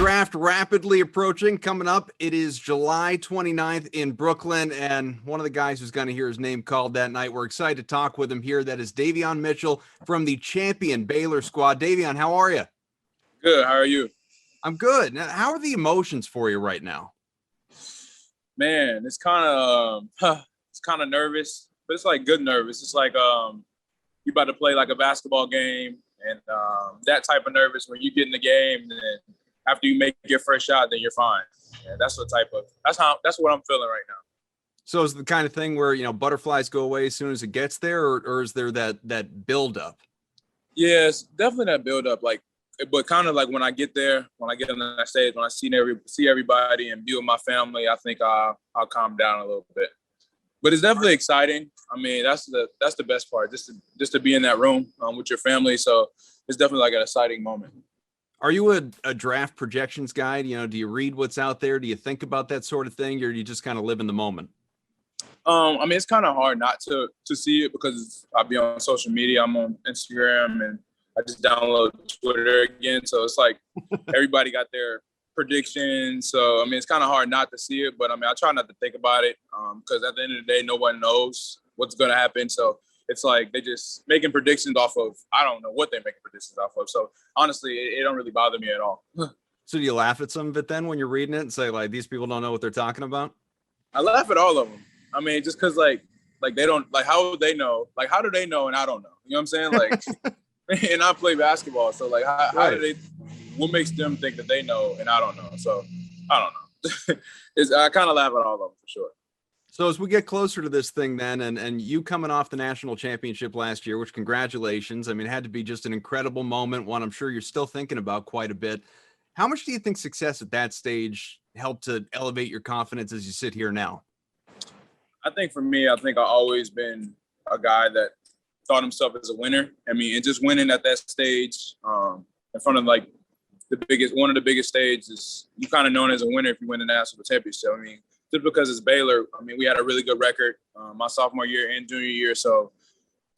draft rapidly approaching. Coming up, it is July 29th in Brooklyn, and one of the guys who's going to hear his name called that night, we're excited to talk with him here. That is Davion Mitchell from the champion Baylor squad. Davion, how are you? Good. How are you? I'm good. Now, how are the emotions for you right now? Man, it's kind of nervous, but it's like good nervous. It's like you about to play like a basketball game, and that type of nervous when you get in the game, and then after you make your first shot, then you're fine. Yeah, that's what I'm feeling right now. So is it the kind of thing where, butterflies go away as soon as it gets there, or is there that build up? Yeah, it's definitely that build up. But kind of like when I get there, when I get on that stage, when I see everybody and be with my family, I think I'll calm down a little bit. But it's definitely exciting. I mean, that's the best part, just to be in that room with your family. So it's definitely like an exciting moment. Are you a draft projections guy? Do you read what's out there? Do you think about that sort of thing, or do you just kind of live in the moment? I mean, it's kind of hard not to see it because I'll be on social media. I'm on Instagram, and I just download Twitter again. So it's like everybody got their predictions. So, I mean, it's kind of hard not to see it. But, I mean, I try not to think about it because at the end of the day, no one knows what's going to happen. So it's like they just making predictions off of, I don't know what they're making predictions off of. So, honestly, it don't really bother me at all. So do you laugh at some of it then when you're reading it and say, like, these people don't know what they're talking about? I laugh at all of them. I mean, just because, like they don't, like, how would they know? Like, how do they know and I don't know? You know what I'm saying? Like, and I play basketball. So, like, how do they, what makes them think that they know and I don't know? So, I don't know. I kind of laugh at all of them for sure. So as we get closer to this thing then, and you coming off the national championship last year, which congratulations. I mean, it had to be just an incredible moment, one I'm sure you're still thinking about quite a bit. How much do you think success at that stage helped to elevate your confidence as you sit here now? I think for me, I've always been a guy that thought himself as a winner. I mean, and just winning at that stage in front of like one of the biggest stages, you kind of known as a winner if you win the national championship. I mean, just because it's Baylor, I mean, we had a really good record my sophomore year and junior year. So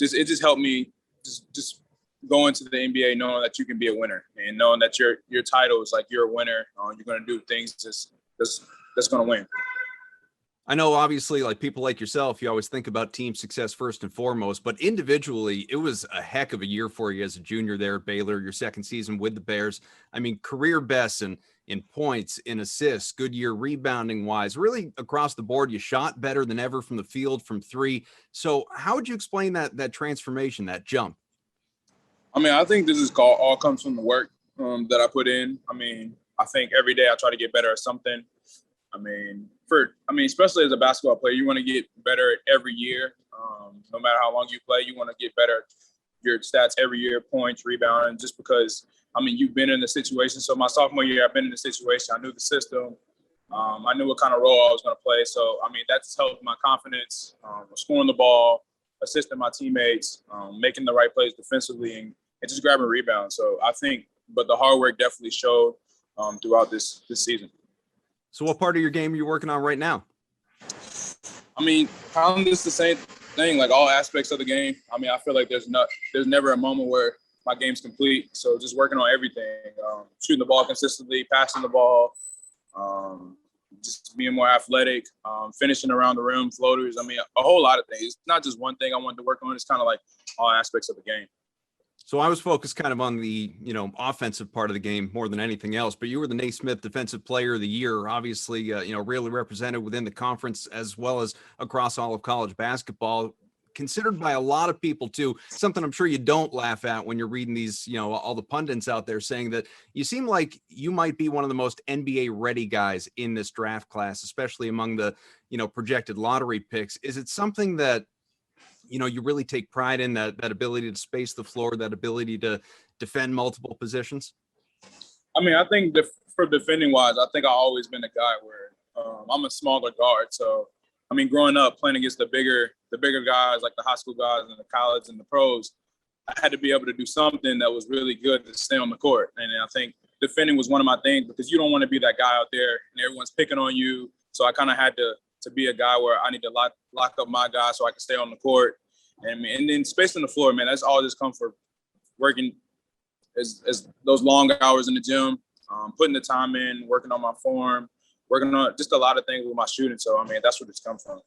it just helped me just go into the NBA knowing that you can be a winner and knowing that your title is like you're a winner. You're going to do things that's going to win. I know, obviously, like people like yourself, you always think about team success first and foremost, but individually, it was a heck of a year for you as a junior there at Baylor, your second season with the Bears. I mean, career best in points, in assists, good year rebounding wise, really across the board. You shot better than ever from the field from three. So how would you explain that transformation, that jump? I mean, I think this is all comes from the work that I put in. I mean, I think every day I try to get better at something. I mean, especially as a basketball player, you want to get better every year. No matter how long you play, you want to get better at your stats every year, points, rebounding, just because, I mean, you've been in the situation. So my sophomore year, I've been in the situation. I knew the system. I knew what kind of role I was going to play. So, I mean, that's helped my confidence, scoring the ball, assisting my teammates, making the right plays defensively, and just grabbing rebounds. So I think, but the hard work definitely showed throughout this season. So what part of your game are you working on right now? I mean, kind of just the same thing, like all aspects of the game. I mean, I feel like there's never a moment where my game's complete. So just working on everything, shooting the ball consistently, passing the ball, just being more athletic, finishing around the rim, floaters. I mean, a whole lot of things. It's not just one thing I wanted to work on. It's kind of like all aspects of the game. So I was focused kind of on the, offensive part of the game more than anything else, but you were the Naismith Defensive Player of the Year, obviously, really represented within the conference as well as across all of college basketball, considered by a lot of people too, something I'm sure you don't laugh at when you're reading these, all the pundits out there saying that you seem like you might be one of the most NBA ready guys in this draft class, especially among the, projected lottery picks. Is it something that, you really take pride in, that ability to space the floor, that ability to defend multiple positions? I mean, I think for defending wise, I think I've always been a guy where I'm a smaller guard. So, I mean, growing up playing against the bigger guys, like the high school guys and the college and the pros, I had to be able to do something that was really good to stay on the court. And I think defending was one of my things because you don't want to be that guy out there and everyone's picking on you. So I kind of had to be a guy where I need to lock up my guy so I can stay on the court. And then spacing the floor, man, that's all just come for working as those long hours in the gym, putting the time in, working on my form, working on just a lot of things with my shooting. So, I mean, that's where it's come from.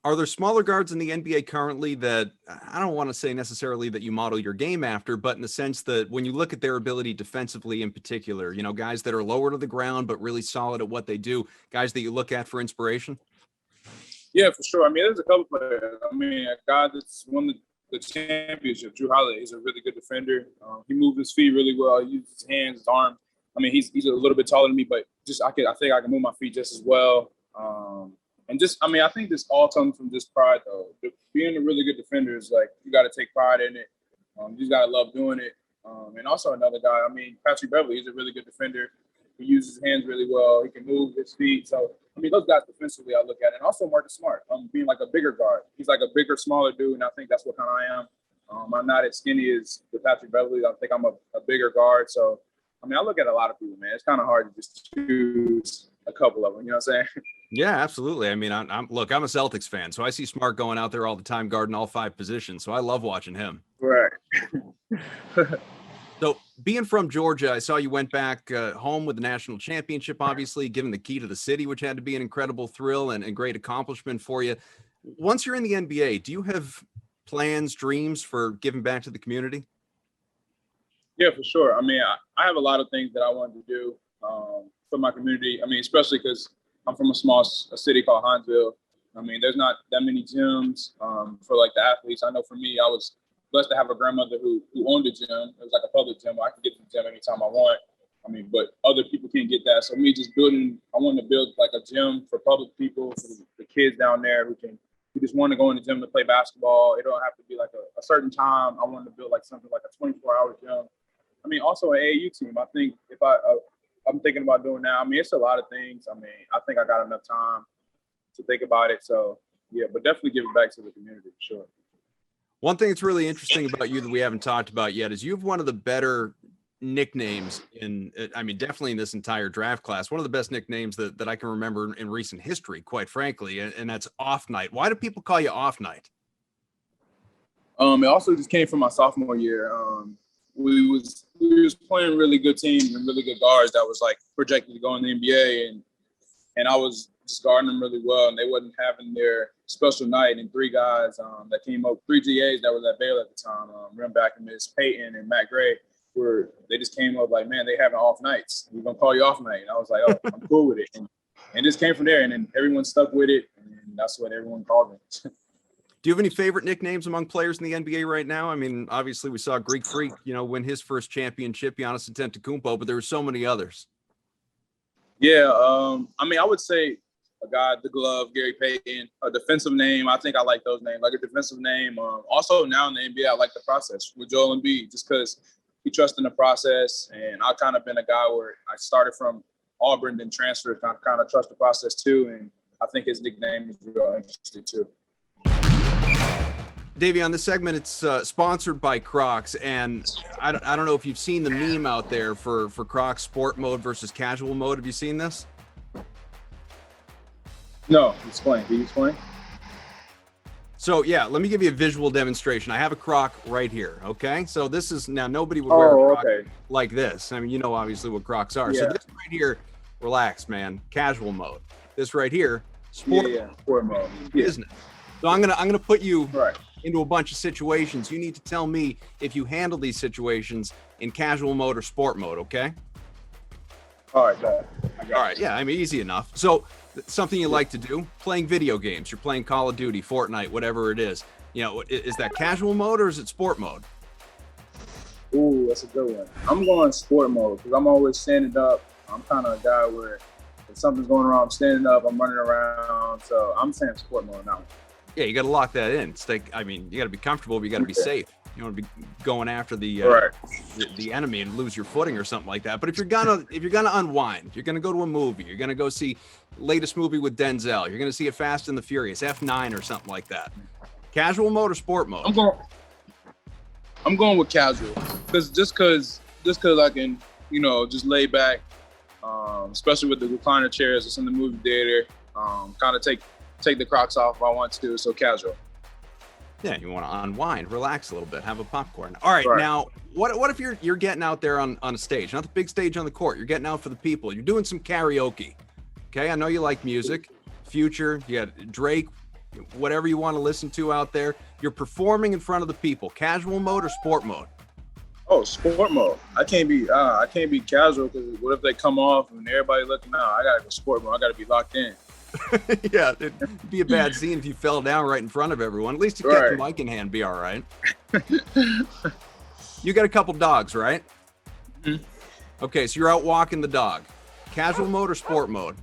Are there smaller guards in the NBA currently that I don't want to say necessarily that you model your game after, but in the sense that when you look at their ability defensively in particular, you know, guys that are lower to the ground but really solid at what they do, guys that you look at for inspiration? Yeah, for sure. I mean, there's a couple players. I mean, a guy that's won the championship, Drew Holiday, he's a really good defender. He moves his feet really well. He uses his hands, his arm. I mean, he's a little bit taller than me, but I think I can move my feet just as well. And just, I mean, I think this all comes from just pride, though. Being a really good defender is like, you got to take pride in it. You just got to love doing it. And also another guy, I mean, Patrick Beverly, he's a really good defender. He uses his hands really well. He can move his feet. So, I mean, those guys defensively I look at. And also Marcus Smart, being like a bigger guard. He's like a bigger, smaller dude, and I think that's what kind of I am. I'm not as skinny as the Patrick Beverly. I think I'm a bigger guard. So, I mean, I look at a lot of people, man. It's kind of hard to just choose a couple of them. You know what I'm saying? Yeah, absolutely. I mean, I'm a Celtics fan, so I see Smart going out there all the time, guarding all 5 positions. So I love watching him. Right. So being from Georgia, I saw you went back home with the national championship, obviously, given the key to the city, which had to be an incredible thrill and great accomplishment for you. Once you're in the NBA, do you have plans, dreams for giving back to the community? Yeah, for sure. I mean, I have a lot of things that I wanted to do for my community. I mean, especially because I'm from a city called Huntsville. I mean, there's not that many gyms for like the athletes. I know for me, I was blessed to have a grandmother who owned a gym. It was like a public gym where I could get to the gym anytime I want. I mean, but other people can't get that. So me just I wanted to build like a gym for public people, for the kids down there who just want to go in the gym to play basketball. It don't have to be like a certain time. I wanted to build like something like a 24-hour gym. I mean, also an AAU team. I think if I'm thinking about doing now, I mean, it's a lot of things. I mean, I think I got enough time to think about it. So yeah, but definitely give it back to the community for sure. One thing that's really interesting about you that we haven't talked about yet is you have one of the better nicknames definitely in this entire draft class, one of the best nicknames that I can remember in recent history, quite frankly, and that's Off Night. Why do people call you Off Night? It also just came from my sophomore year. We was playing really good teams and really good guards that was like projected to go in the NBA, and I was just guarding them really well, and they wasn't having their special night. And 3 guys that came up, 3 GAs that was at Baylor at the time, Rim Miss Peyton and Matt Gray, they just came up like, man, they having off nights. We're gonna call you Off Night. And I was like, oh, I'm cool with it. And this came from there, and then everyone stuck with it, and that's what everyone called me. Do you have any favorite nicknames among players in the NBA right now? I mean, obviously we saw Greek Freak, win his first championship, Giannis Antetokounmpo, but there were so many others. Yeah, I mean, I would say a guy, the glove, Gary Payton, a defensive name. I think I like those names, like a defensive name. Also now in the NBA, I like the process with Joel Embiid, just because he trusts in the process. And I've kind of been a guy where I started from Auburn, then transferred, kind of trust the process too. And I think his nickname is real interesting too. Davion, this segment, it's sponsored by Crocs, and I don't know if you've seen the meme out there for Crocs sport mode versus casual mode. Have you seen this? No, explain. Can you explain? So yeah, let me give you a visual demonstration. I have a Croc right here. Okay, so this is now nobody would wear a Croc like this. I mean, obviously what Crocs are. Yeah. So this right here, relax, man, casual mode. This right here, sport mode, business. So I'm gonna put you into a bunch of situations. You need to tell me if you handle these situations in casual mode or sport mode. Okay. All right. All right. Yeah. I mean, easy enough. So something you like to do, playing video games. You're playing Call of Duty, Fortnite, whatever it is. Is that casual mode or is it sport mode? Ooh, that's a good one. I'm going sport mode because I'm always standing up. I'm kind of a guy where if something's going wrong, I'm standing up, I'm running around. So I'm saying sport mode now. Yeah, you got to lock that in. It's like, I mean, you got to be comfortable, but you got to be safe. You don't want to be going after the enemy and lose your footing or something like that. But if you're gonna unwind, you're gonna go to a movie, you're gonna go see latest movie with Denzel, you're gonna see a Fast and the Furious, F9 or something like that. Casual mode or sport mode? I'm going with casual, because I can just lay back, especially with the recliner chairs. It's in the movie theater. Kind of take the Crocs off if I want to. So casual. Yeah, you want to unwind, relax a little bit, have a popcorn. All right, Right. now what if you're getting out there on a stage, not the big stage on the court. You're getting out for the people. You're doing some karaoke. Okay, I know you like music. Future, you got Drake, whatever you want to listen to out there. You're performing in front of the people. Casual mode or sport mode? Oh, sport mode. I can't be casual because what if they come off and everybody looking out? I gotta go sport mode. I gotta be locked in. Yeah, it'd be a bad scene if you fell down right in front of everyone. At least you kept the mic in hand, be all right. You got a couple dogs, right? Mm-hmm. Okay, so you're out walking the dog. Casual mode or sport mode?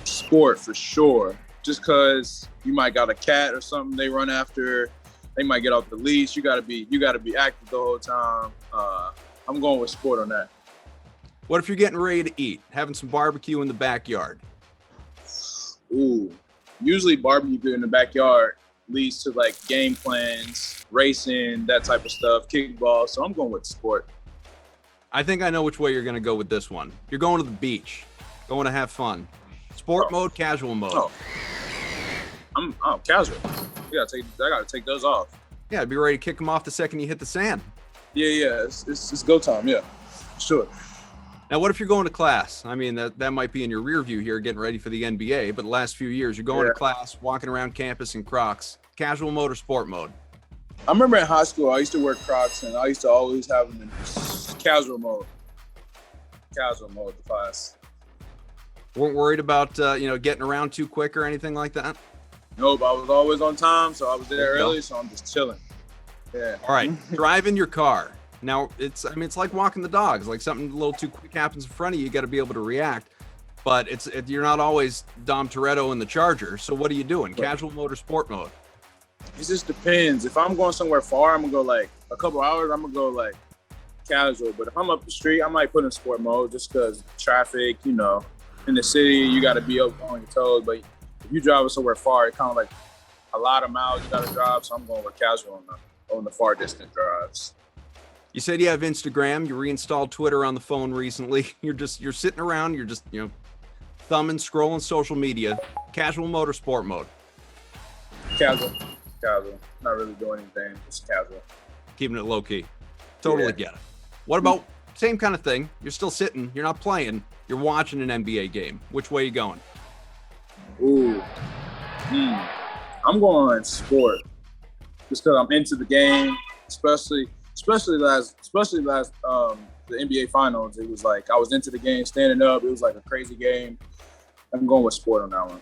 Sport for sure. Just because you might got a cat or something they run after, they might get off the leash. You gotta be active the whole time. I'm going with sport on that. What if you're getting ready to eat, having some barbecue in the backyard? Ooh, usually barbecue in the backyard leads to like game plans, racing, that type of stuff, kickball. So I'm going with sport. I think I know which way you're going to go with this one. You're going to the beach, going to have fun. Sport mode, casual mode. Oh, I'm casual. I gotta take those off. Yeah, be ready to kick them off the second you hit the sand. Yeah. It's go time. Yeah, sure. Now, what if you're going to class? I mean, that might be in your rear view here, getting ready for the NBA, but the last few years, you're going to class, walking around campus in Crocs. Casual mode or sport mode? I remember in high school, I used to wear Crocs, and I used to always have them in casual mode. Casual mode, the class. Weren't worried about, getting around too quick or anything like that? Nope, I was always on time, so I was there early, so I'm just chilling. Yeah. All right, driving your car. Now, it's like walking the dogs. Like something a little too quick happens in front of you, you got to be able to react. But you're not always Dom Toretto in the Charger. So what are you doing? Casual mode or sport mode? It just depends. If I'm going somewhere far, I'm gonna go like a couple hours. I'm gonna go like casual. But if I'm up the street, I might put in sport mode just because traffic. In the city, you got to be up on your toes. But if you drive somewhere far, it's kind of like a lot of miles you got to drive. So I'm going with casual on the far distant drives. You said you have Instagram. You reinstalled Twitter on the phone recently. You're sitting around. You're just thumbing, scrolling social media. Casual mode or sport mode? Casual. Not really doing anything. Just casual. Keeping it low key. Totally get it. What about same kind of thing? You're still sitting. You're not playing. You're watching an NBA game. Which way are you going? Ooh. I'm going sport. Just because I'm into the game, especially last the NBA Finals. It was like I was into the game, standing up. It was like a crazy game. I'm going with sport on that one.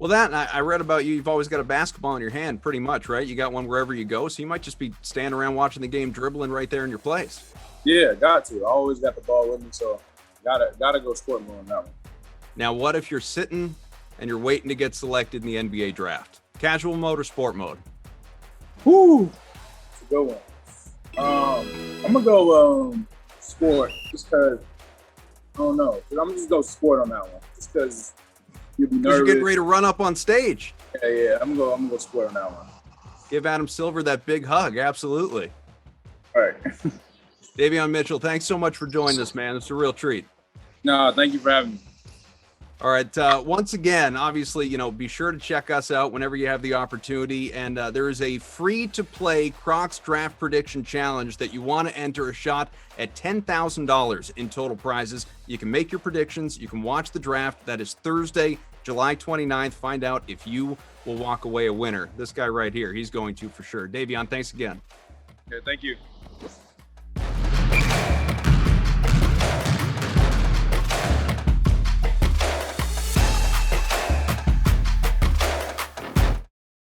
Well, I read about you. You've always got a basketball in your hand, pretty much, right? You got one wherever you go, so you might just be standing around watching the game, dribbling right there in your place. Yeah, got to. I always got the ball with me, so gotta go sport mode on that one. Now, what if you're sitting and you're waiting to get selected in the NBA draft? Casual mode or sport mode? Whoo, it's a good one. I'm gonna go sport just because I don't know. I'm gonna just go sport on that one just because you'll be nervous. You're getting ready to run up on stage. Yeah. I'm gonna go sport on that one. Give Adam Silver that big hug. Absolutely. All right. Davion Mitchell, thanks so much for joining us, man. It's a real treat. No, thank you for having me. All right. Once again, obviously, be sure to check us out whenever you have the opportunity. And there is a free-to-play Crocs Draft Prediction Challenge that you want to enter a shot at $10,000 in total prizes. You can make your predictions. You can watch the draft. That is Thursday, July 29th. Find out if you will walk away a winner. This guy right here, he's going to for sure. Davion, thanks again. Yeah, thank you.